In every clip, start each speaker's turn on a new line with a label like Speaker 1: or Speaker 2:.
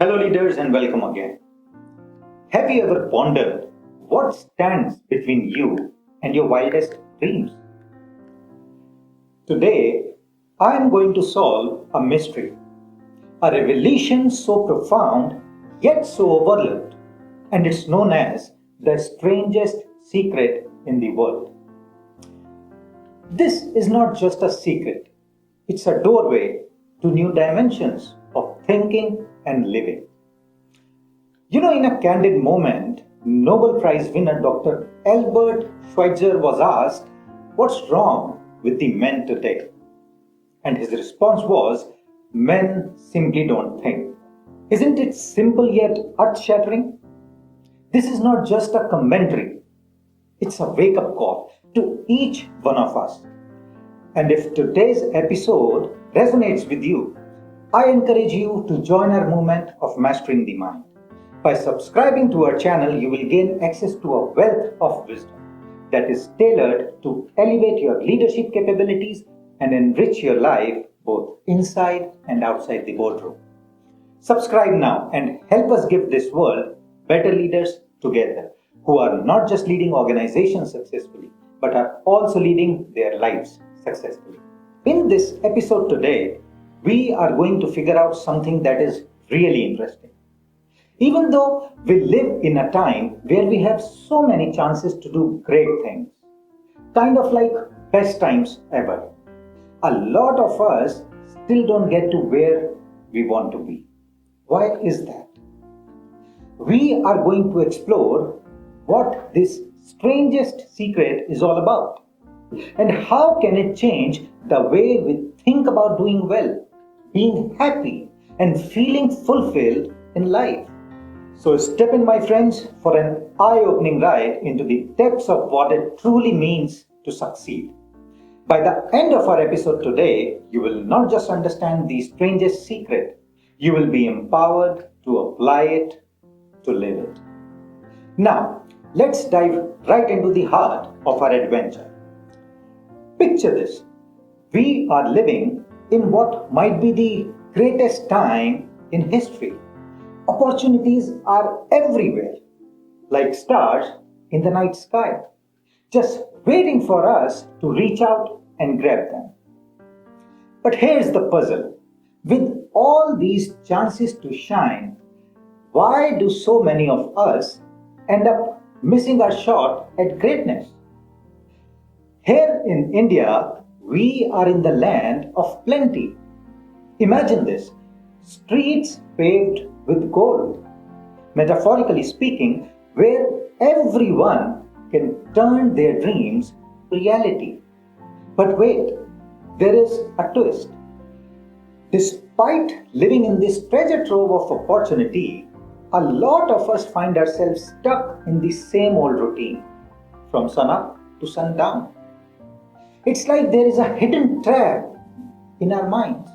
Speaker 1: Hello, leaders, and welcome again. Have you ever pondered what stands between you and your wildest dreams? Today, I am going to solve a mystery, a revelation so profound yet so overlooked, and it's known as the strangest secret in the world. This is not just a secret, it's a doorway to new dimensions of thinking and living. In a candid moment, Nobel Prize winner Dr. Albert Schweitzer was asked, "What's wrong with the men today?" And his response was, "Men simply don't think." Isn't it simple yet earth-shattering? This is not just a commentary, it's a wake-up call to each one of us. And if today's episode resonates with you, I encourage you to join our movement of mastering the mind. By subscribing to our channel, you will gain access to a wealth of wisdom that is tailored to elevate your leadership capabilities and enrich your life both inside and outside the boardroom. Subscribe now and help us give this world better leaders together who are not just leading organizations successfully, but are also leading their lives successfully. In this episode today, we are going to figure out something that is really interesting. Even though we live in a time where we have so many chances to do great things, kind of like best times ever, a lot of us still don't get to where we want to be. Why is that? We are going to explore what this strangest secret is all about and how can it change the way we think about doing well, being happy, and feeling fulfilled in life. So step in, my friends, for an eye-opening ride into the depths of what it truly means to succeed. By the end of our episode today, you will not just understand the strangest secret, you will be empowered to apply it, to live it. Now, let's dive right into the heart of our adventure. Picture this. We are living in what might be the greatest time in history. Opportunities are everywhere, like stars in the night sky, just waiting for us to reach out and grab them. But here's the puzzle. With all these chances to shine, why do so many of us end up missing our shot at greatness? Here in India, we are in the land of plenty. Imagine this, streets paved with gold, metaphorically speaking, where everyone can turn their dreams to reality. But wait, there is a twist. Despite living in this treasure trove of opportunity, a lot of us find ourselves stuck in the same old routine, from sunup to sundown. It's like there is a hidden trap in our minds.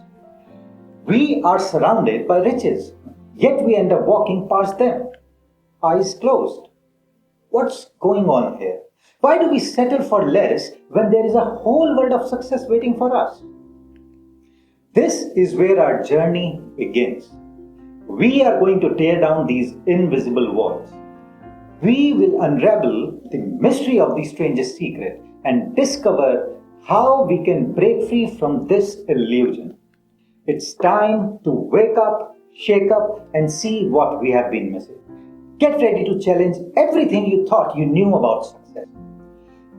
Speaker 1: We are surrounded by riches, yet we end up walking past them, eyes closed. What's going on here? Why do we settle for less when there is a whole world of success waiting for us? This is where our journey begins. We are going to tear down these invisible walls. We will unravel the mystery of the strangest secret and discover how we can break free from this illusion. It's time to wake up, shake up, and see what we have been missing. Get ready to challenge everything you thought you knew about success.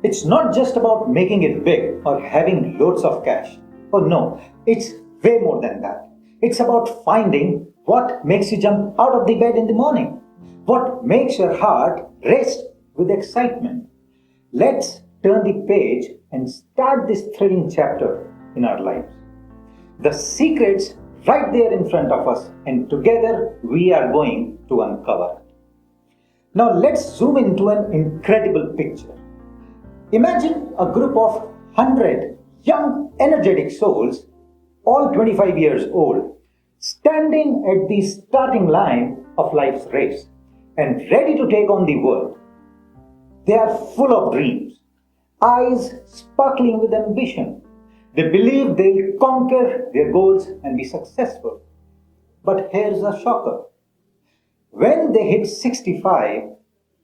Speaker 1: It's not just about making it big or having loads of cash. Oh no, it's way more than that. It's about finding what makes you jump out of the bed in the morning, what makes your heart race with excitement. Let's turn the page and start this thrilling chapter in our lives. The secret's right there in front of us, and together we are going to uncover it. Now let's zoom into an incredible picture. Imagine a group of 100 young, energetic souls, all 25 years old, standing at the starting line of life's race and ready to take on the world. They are full of dreams, eyes sparkling with ambition. They believe they'll conquer their goals and be successful. But here's a shocker. when they hit 65,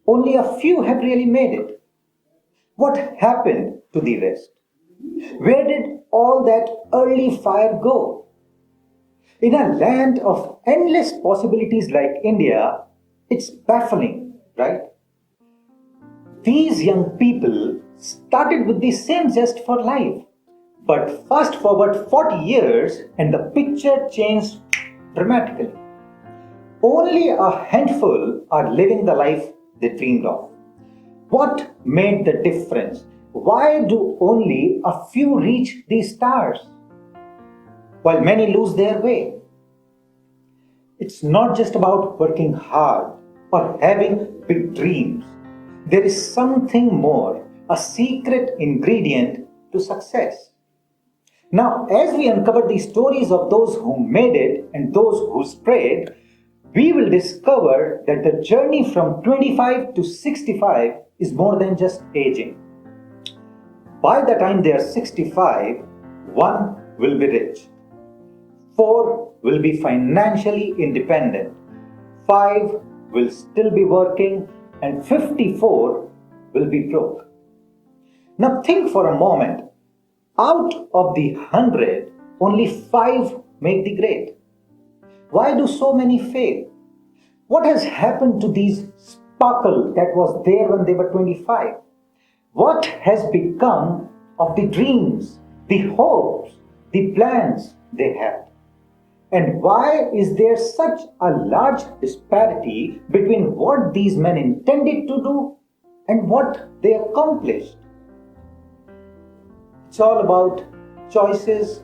Speaker 1: only a few have really made it. What happened to the rest? Where did all that early fire go? In a land of endless possibilities like India, it's baffling, right? These young people started with the same zest for life. But fast forward 40 years and the picture changed dramatically. Only a handful are living the life they dreamed of. What made the difference? Why do only a few reach these stars while many lose their way? It's not just about working hard or having big dreams. There is something more, a secret ingredient to success. Now, as we uncover the stories of those who made it and those who strayed, we will discover that the journey from 25 to 65 is more than just aging. By the time they are 65, one will be rich, four will be financially independent, five will still be working, and 54 will be broke. Now think for a moment. Out of the 100, only 5 make the grade. Why do so many fail? What has happened to these sparkle that was there when they were 25? What has become of the dreams, the hopes, the plans they had? And why is there such a large disparity between what these men intended to do and what they accomplished? It's all about choices,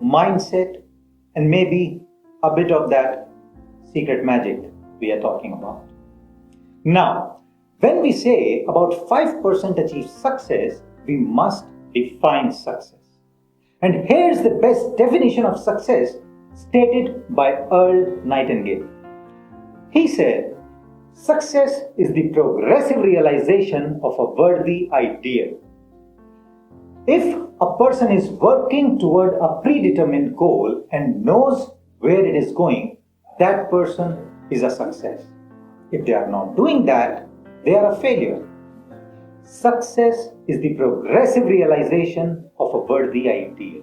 Speaker 1: mindset, and maybe a bit of that secret magic we are talking about. Now, when we say about 5% achieve success, we must define success. And here's the best definition of success stated by Earl Nightingale. He said, "Success is the progressive realization of a worthy ideal." If a person is working toward a predetermined goal and knows where it is going, that person is a success. If they are not doing that, they are a failure. Success is the progressive realization of a worthy ideal.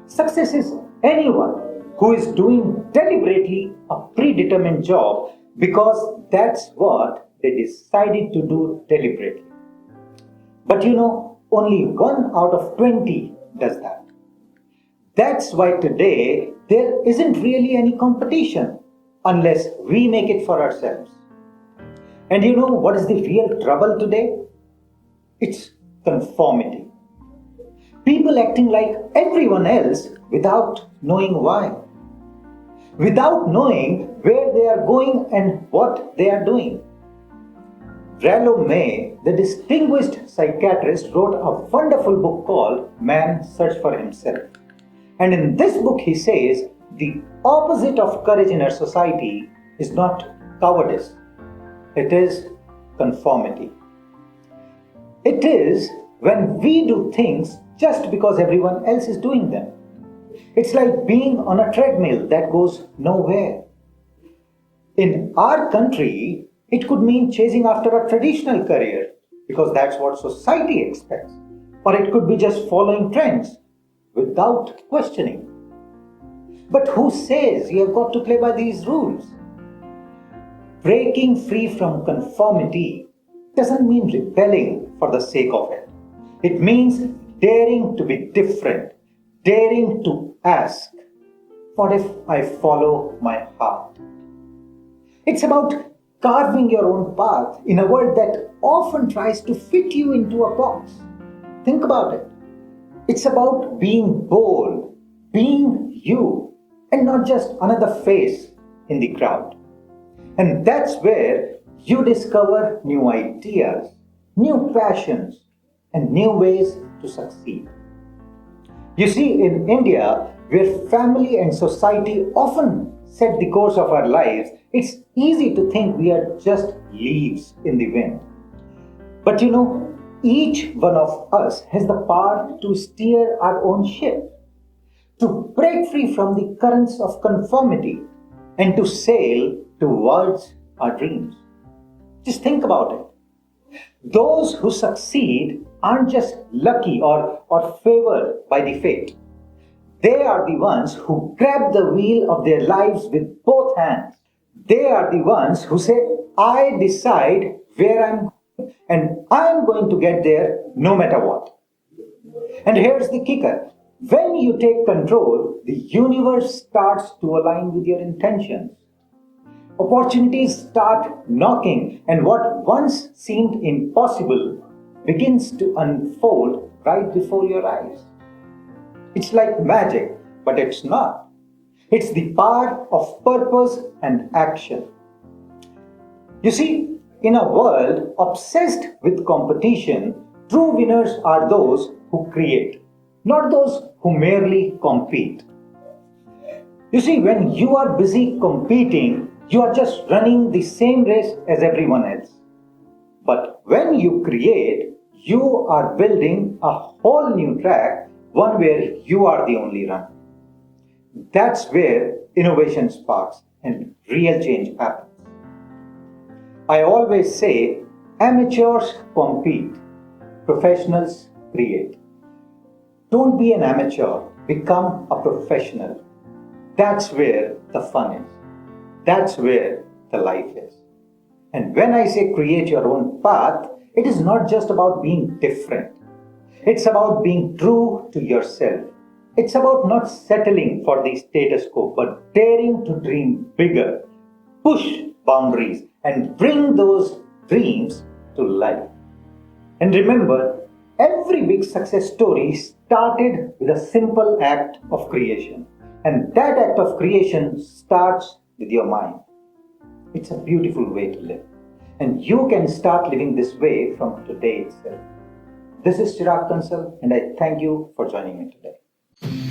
Speaker 1: Success is anyone who is doing deliberately a predetermined job because that's what they decided to do deliberately. But only 1 out of 20 does that. That's why today there isn't really any competition unless we make it for ourselves. And what is the real trouble today? It's conformity. People acting like everyone else without knowing why. Without knowing where they are going and what they are doing. Rollo May, the distinguished psychiatrist, wrote a wonderful book called Man's Search for Himself. And in this book he says, the opposite of courage in our society is not cowardice. It is conformity. It is when we do things just because everyone else is doing them. It's like being on a treadmill that goes nowhere. In our country, it could mean chasing after a traditional career because that's what society expects. Or it could be just following trends without questioning. But who says you have got to play by these rules? Breaking free from conformity doesn't mean rebelling for the sake of it. It means daring to be different, daring to ask, what if I follow my heart? It's about carving your own path in a world that often tries to fit you into a box. Think about it. It's about being bold, being you, and not just another face in the crowd. And that's where you discover new ideas, new passions, and new ways to succeed. You see, in India, where family and society often set the course of our lives, it's easy to think we are just leaves in the wind. But each one of us has the power to steer our own ship, to break free from the currents of conformity, and to sail towards our dreams. Just think about it. Those who succeed aren't just lucky or favored by the fate. They are the ones who grab the wheel of their lives with both hands. They are the ones who say, I decide where I'm going and I'm going to get there no matter what. And here's the kicker. When you take control, the universe starts to align with your intentions. Opportunities start knocking, and what once seemed impossible begins to unfold right before your eyes. It's like magic, but it's not. It's the power of purpose and action. You see, in a world obsessed with competition, true winners are those who create, not those who merely compete. You see, when you are busy competing, you are just running the same race as everyone else. But when you create, you are building a whole new track, one where you are the only runner. That's where innovation sparks and real change happens. I always say, amateurs compete, professionals create. Don't be an amateur, become a professional. That's where the fun is. That's where the life is. And when I say create your own path, it is not just about being different. It's about being true to yourself. It's about not settling for the status quo, but daring to dream bigger, push boundaries, and bring those dreams to life. And remember, every big success story started with a simple act of creation. And that act of creation starts with your mind. It's a beautiful way to live. And you can start living this way from today itself. This is Chirag Kansal, and I thank you for joining me today.